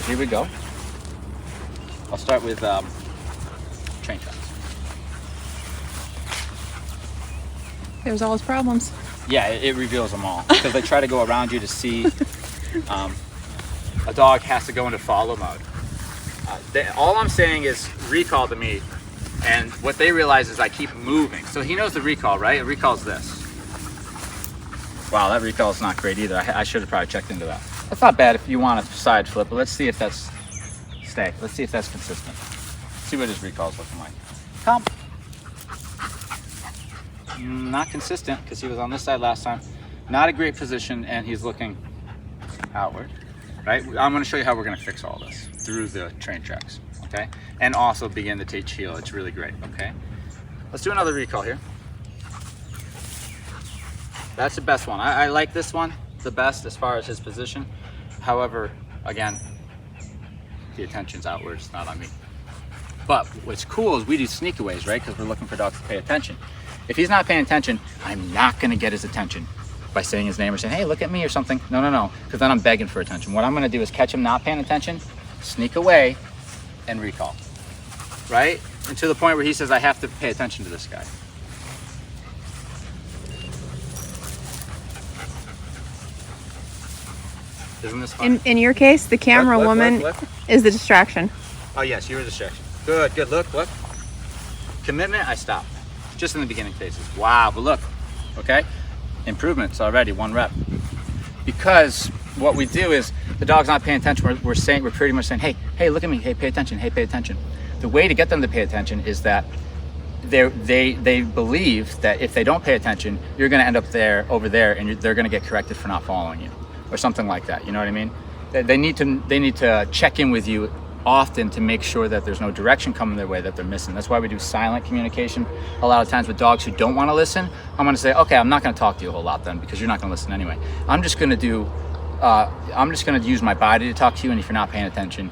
here we go. I'll start with train tracks. There's all his problems. Yeah, it reveals them all because they try to go around you to see. A dog has to go into follow mode. All I'm saying is recall to me, and what they realize is I keep moving. So he knows the recall, right? A recall's this. Wow, that recall's not great either. I should have probably checked into that. That's not bad if you want a side flip, but let's see if that's Let's see if that's consistent. See what his recall's looking like. Come. Not consistent because he was on this side last time. Not a great position, and he's looking outward, right? I'm going to show you how we're going to fix all this through the train tracks, okay? And also begin to teach heel. It's really great, okay? Let's do another recall here. That's the best one. I like this one the best as far as his position. However, again, the attention's outwards, not on me. But what's cool is we do sneakaways, right? Because we're looking for dogs to pay attention. If he's not paying attention, I'm not going to get his attention by saying his name or saying, hey, look at me or something. No, because then I'm begging for attention. What I'm going to do is catch him not paying attention, sneak away, and recall, right? And to the point where he says, I have to pay attention to this guy. Isn't this fun? In your case, the camera woman is the distraction. Oh yes, you're a distraction. Good, look. Commitment, I stopped. Just in the beginning phases. Wow, but look, okay? Improvements already, 1 rep. Because what we do is, the dog's not paying attention, we're pretty much saying, hey, look at me, hey, pay attention, hey, pay attention. The way to get them to pay attention is that they believe that if they don't pay attention, you're gonna end up over there, and they're gonna get corrected for not following you, or something like that, you know what I mean? They need to check in with you often to make sure that there's no direction coming their way that they're missing. That's why we do silent communication. A lot of times with dogs who don't want to listen, I'm going to say, okay, I'm not going to talk to you a whole lot then because you're not going to listen anyway. I'm just going to use my body to talk to you, and if you're not paying attention,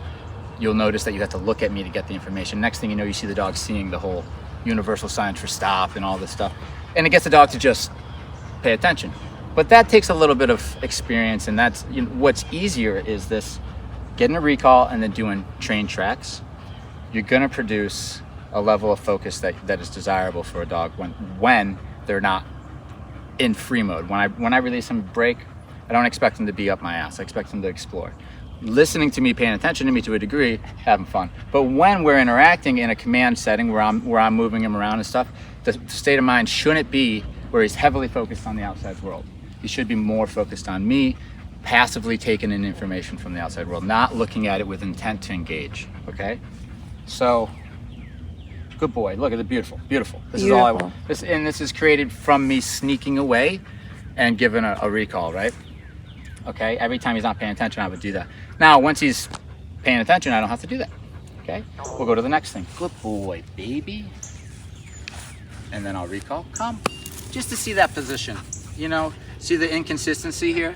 you'll notice that you have to look at me to get the information. Next thing you know, you see the dog seeing the whole universal signs for stop and all this stuff, and it gets the dog to just pay attention. But that takes a little bit of experience, and that's, you know, what's easier is this: getting a recall and then doing train tracks. You're going to produce a level of focus that is desirable for a dog when they're not in free mode. When I release them break, I don't expect them to be up my ass. I expect them to explore, listening to me, paying attention to me to a degree, having fun. But when we're interacting in a command setting where I'm moving him around and stuff, the state of mind shouldn't be where he's heavily focused on the outside world. He should be more focused on me, passively taking in information from the outside world, not looking at it with intent to engage, okay? So, good boy. Look at it, beautiful. This is all I want. This is created from me sneaking away and giving a recall, right? Okay, every time he's not paying attention, I would do that. Now, once he's paying attention, I don't have to do that, okay? We'll go to the next thing. Good boy, baby. And then I'll recall, come. Just to see that position, you know? See the inconsistency here?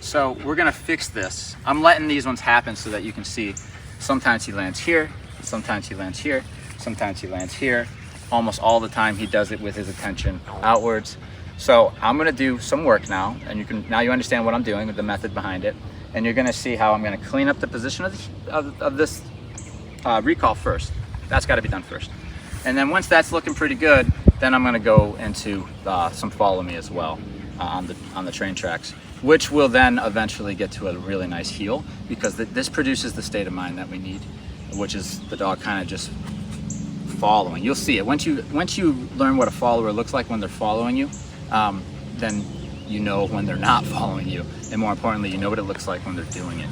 So we're gonna fix this. I'm letting these ones happen so that you can see. Sometimes he lands here, sometimes he lands here, sometimes he lands here. Almost all the time he does it with his attention outwards. So I'm gonna do some work now, and now you understand what I'm doing with the method behind it, and you're gonna see how I'm gonna clean up the position of this recall first. That's gotta be done first. And then once that's looking pretty good, then I'm gonna go into some follow me as well on the train tracks, which will then eventually get to a really nice heel, because this produces the state of mind that we need, which is the dog kind of just following. You'll see it once you learn what a follower looks like when they're following you. Then you know when they're not following you, and more importantly, you know what it looks like when they're doing it.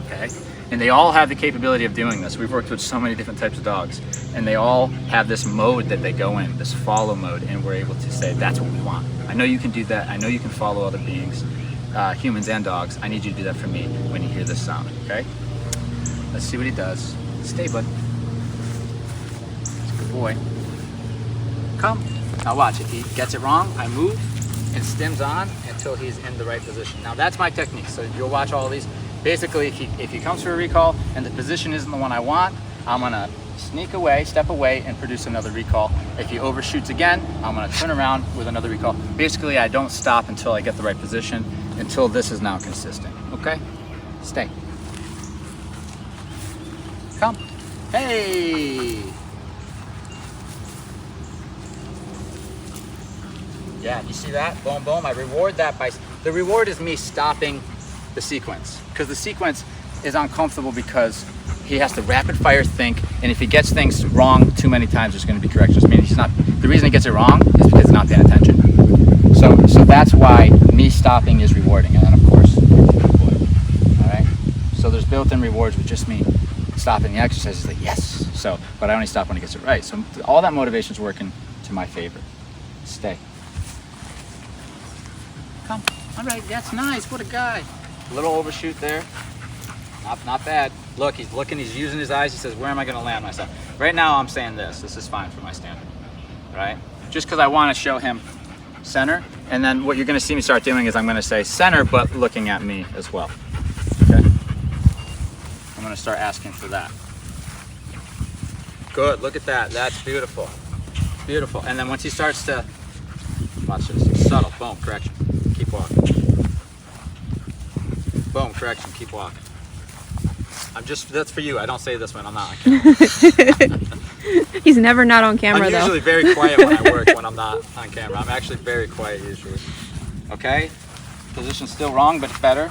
Okay, and they all have the capability of doing this. We've worked with so many different types of dogs, and they all have this mode that they go in, this follow mode, and we're able to say, that's what we want. I know you can do that. I know you can follow other beings, humans and dogs. I need you to do that for me when you hear this sound, okay? Let's see what he does. Stay, bud. That's a good boy. Come. Now watch, if he gets it wrong, I move and stims on until he's in the right position. Now that's my technique, so you'll watch all of these. Basically, if he comes for a recall and the position isn't the one I want, I'm gonna sneak away, step away, and produce another recall. If he overshoots again, I'm gonna turn around with another recall. Basically, I don't stop until I get the right position, until this is now consistent, okay? Stay. Come. Hey. Yeah, you see that? Boom, boom. I reward that by, the reward is me stopping the sequence, because the sequence is uncomfortable because he has to rapid fire think, and if he gets things wrong too many times, there's going to be corrections. I mean, he's not, the reason he gets it wrong is because he's not paying attention. So that's why me stopping is rewarding, and then of course, all right. So there's built-in rewards with just me stopping the exercise. Is like yes. So, but I only stop when he gets it right. So all that motivation is working to my favor. Stay. Come. All right, that's nice. What a guy. A little overshoot there. Not bad. Look, he's looking, he's using his eyes. He says, where am I going to land myself? Right now, I'm saying this. This is fine for my standard, right? Just because I want to show him center. And then what you're going to see me start doing is I'm going to say center, but looking at me as well. Okay? I'm going to start asking for that. Good. Look at that. That's beautiful. Beautiful. And then once he starts to, watch this. Subtle. Boom. Correction. Keep walking. Boom. Correction. Keep walking. That's for you. I don't say this when I'm not on camera. He's never not on camera, though. I'm usually very quiet when I work when I'm not on camera. I'm actually very quiet usually. Okay? Position's still wrong, but it's better.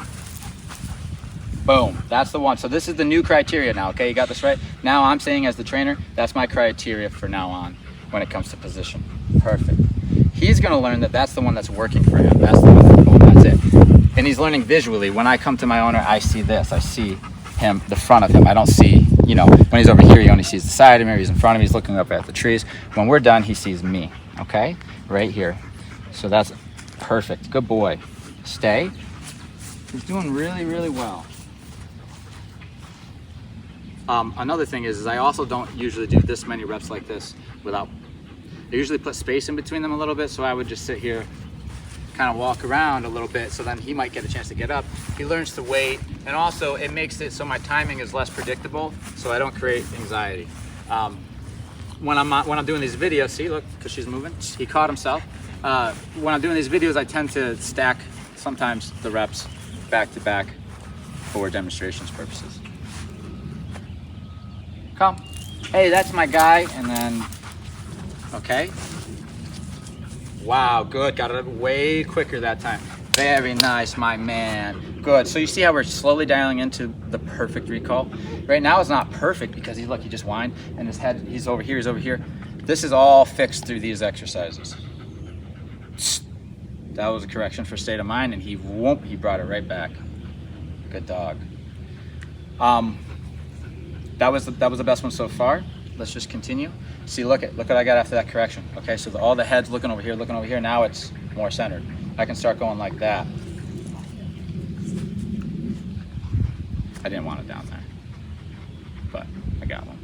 Boom. That's the one. So this is the new criteria now, okay? You got this right? Now I'm saying as the trainer, that's my criteria for now on when it comes to position. Perfect. He's going to learn that that's the one that's working for him. That's the one, boom, that's it. And he's learning visually. When I come to my owner, I see this. I see him, the front of him. I don't see, you know, when he's over here, he only sees the side of me, or he's in front of me, he's looking up at the trees. When we're done, he sees me, okay? Right here. So that's perfect. Good boy. Stay. He's doing really, really well. Another thing is I also don't usually do this many reps like this without, I usually put space in between them a little bit, so I would just sit here, kind of walk around a little bit, so then he might get a chance to get up. He learns to wait, and also it makes it so my timing is less predictable, so I don't create anxiety. When I'm doing these videos, see, look, because she's moving, he caught himself. When I'm doing these videos, I tend to stack sometimes the reps back to back for demonstrations purposes. Come. Hey, that's my guy, and then, okay. Wow, good, got it way quicker that time. Very nice, my man. Good, so you see how we're slowly dialing into the perfect recall? Right now it's not perfect because he just whined, and his head, he's over here, he's over here. This is all fixed through these exercises. That was a correction for state of mind, and he brought it right back. Good dog. That was the best one so far. Let's just continue. See, look what I got after that correction. Okay, so all the heads looking over here. Now it's more centered. I can start going like that. I didn't want it down there, but I got one.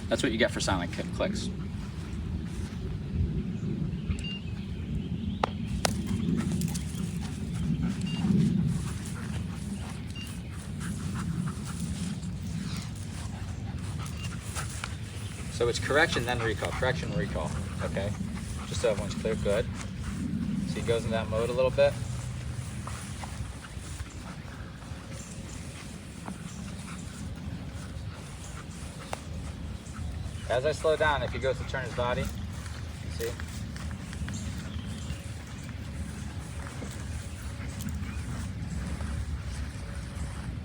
That's what you get for silent clicks. So it's correction, then recall, correction, recall, okay? Just so everyone's clear, good. So he goes in that mode a little bit. As I slow down, if he goes to turn his body, see?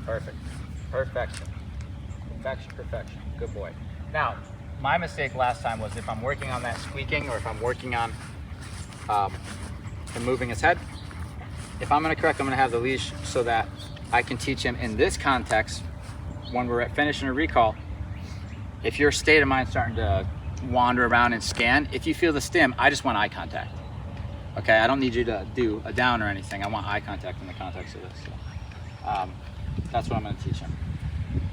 Perfect, perfection, perfection, perfection, good boy. Now, my mistake last time was if I'm working on that squeaking, or if I'm working on him moving his head, if I'm going to correct, I'm going to have the leash so that I can teach him in this context when we're at finishing a recall. If your state of mind starting to wander around and scan, if you feel the stim, I just want eye contact. Okay, I don't need you to do a down or anything. I want eye contact in the context of this. So, that's what I'm going to teach him.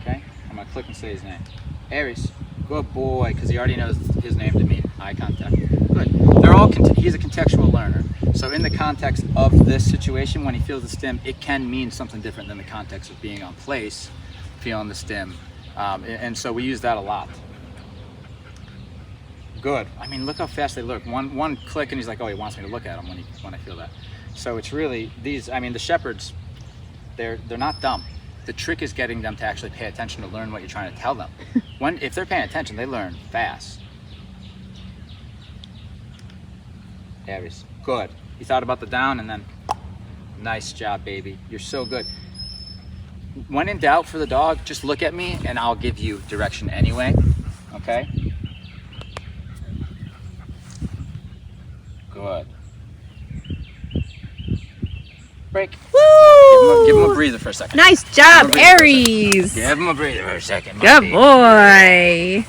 Okay, I'm going to click and say his name. Ares. Good boy, because he already knows his name to me. Eye contact. Good. They're all. He's a contextual learner. So in the context of this situation, when he feels the stim, it can mean something different than the context of being on place, feeling the stim, and so we use that a lot. Good. I mean, look how fast they look. One click, and he's like, oh, he wants me to look at him when I feel that. So it's really these. I mean, the shepherds, they're not dumb. The trick is getting them to actually pay attention to learn what you're trying to tell them. If they're paying attention, they learn fast. Aries, good. You thought about the down and then, nice job, baby. You're so good. When in doubt for the dog, just look at me and I'll give you direction anyway, okay? Good. Break. Woo! Give him a breather for a second. Nice job, Give him a breather for a second. Aries. Give him a breather for a second. Good boy.